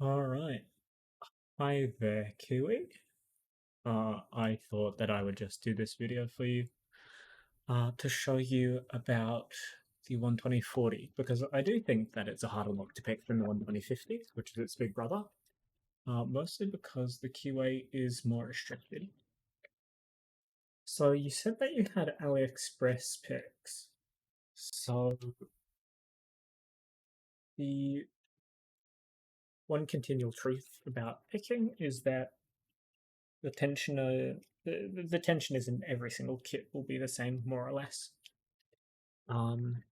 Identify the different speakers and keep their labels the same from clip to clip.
Speaker 1: Alright. Hi there, Kiwi. I thought that I would just do this video for you to show you about the 12040 because I do think that it's a harder lock to pick than the 12050, which is its big brother, mostly because the QA is more restricted. So you said that you had AliExpress picks. So the one continual truth about picking is that the tensioner the tensioners in every single kit will be the same more or less. Um,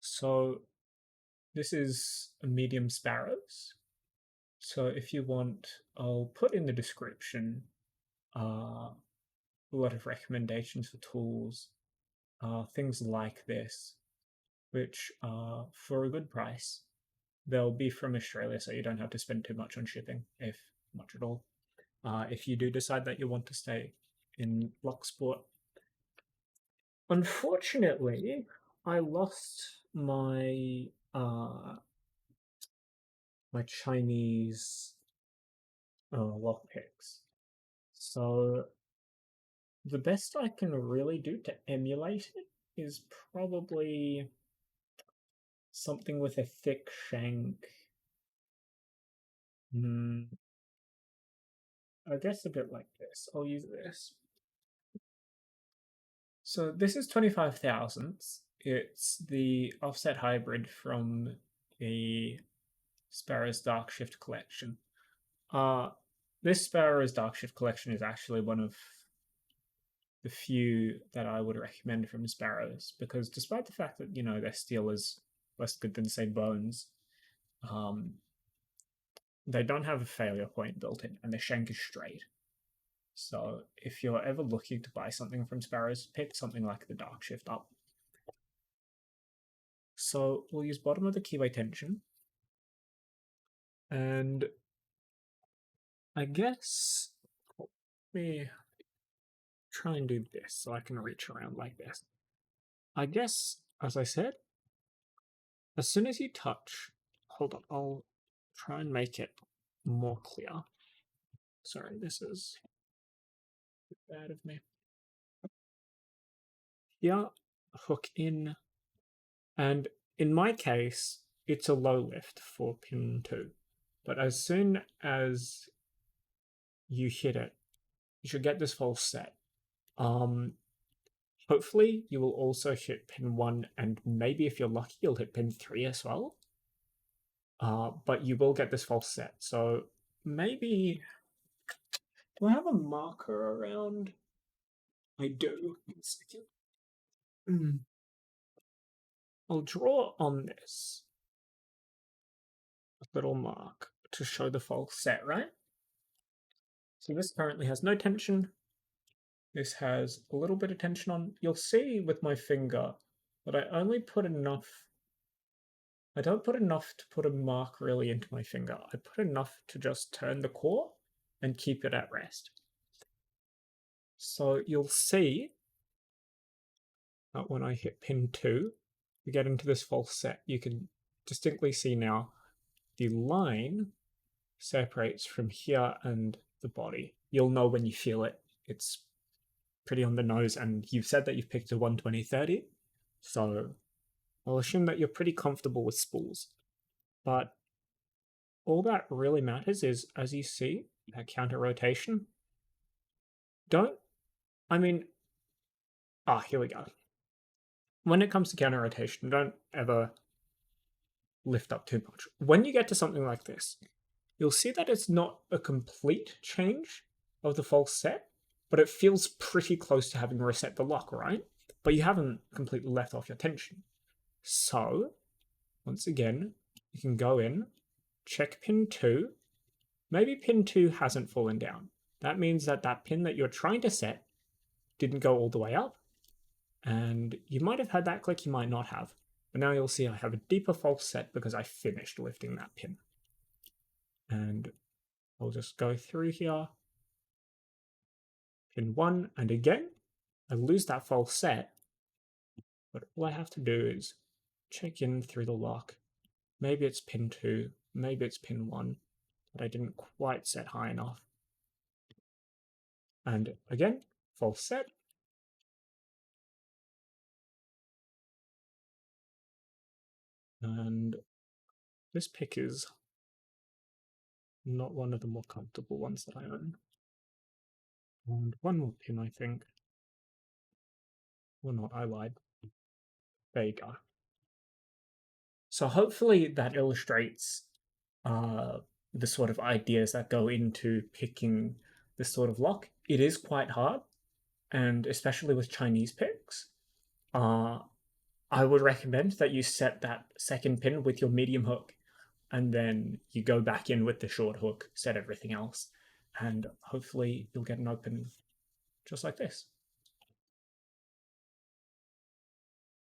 Speaker 1: so this is a medium Sparrows. So if you want, I'll put in the description a lot of recommendations for tools, things like this, which are for a good price. They'll be from Australia, so you don't have to spend too much on shipping, if much at all. If you do decide that you want to stay in Locksport. Unfortunately, I lost my Chinese lockpicks. So the best I can really do to emulate it is probably something with a thick shank. I guess a bit like this. I'll use this. So this is 25 thousandths. It's the offset hybrid from the Sparrows Dark Shift collection. Uh, this Sparrows Dark Shift collection is actually one of the few that I would recommend from Sparrows because despite the fact that, their steel is less good than, say, Bones, um, they don't have a failure point built in and the shank is straight. So if you're ever looking to buy something from Sparrows, pick something like the Dark Shift up. So we'll use bottom of the keyway tension. And I guess let me try and do this so I can reach around like this. I guess, as I said, as soon as you touch, hold on, I'll try and make it more clear. Sorry, this is bad of me. Here, hook in, and in my case, it's a low lift for pin 2. But as soon as you hit it, you should get this false set. Hopefully, you will also hit pin 1, and maybe if you're lucky, you'll hit pin 3 as well. But you will get this false set. So maybe. Do I have a marker around? I do. 1 second. I'll draw on this a little mark to show the false set, right? So this currently has no tension. This has a little bit of tension on. You'll see with my finger that I only put enough. I don't put enough to put a mark really into my finger. I put enough to just turn the core and keep it at rest. So you'll see that when I hit pin 2, we get into this false set. You can distinctly see now the line separates from here and the body. You'll know when you feel it. It's pretty on the nose, and you've said that you've picked a 120/30, so I'll assume that you're pretty comfortable with spools. But all that really matters is, as you see, that counter rotation. Here we go. When it comes to counter rotation, don't ever lift up too much. When you get to something like this, you'll see that it's not a complete change of the false set, but it feels pretty close to having reset the lock, right? But you haven't completely let off your tension. So, once again, you can go in, check pin 2. Maybe pin 2 hasn't fallen down. That means that that pin that you're trying to set didn't go all the way up. And you might have had that click, you might not have. But now you'll see I have a deeper false set because I finished lifting that pin. And I'll just go through here. Pin 1, and again, I lose that false set. But all I have to do is check in through the lock. Maybe it's pin 2, maybe it's pin 1 that I didn't quite set high enough. And again, false set. And this pick is not one of the more comfortable ones that I own. And one more pin, I think. Well, not, I lied. There you go. So hopefully that illustrates the sort of ideas that go into picking this sort of lock. It is quite hard, and especially with Chinese picks, I would recommend that you set that second pin with your medium hook, and then you go back in with the short hook, set everything else, and hopefully you'll get an open just like this.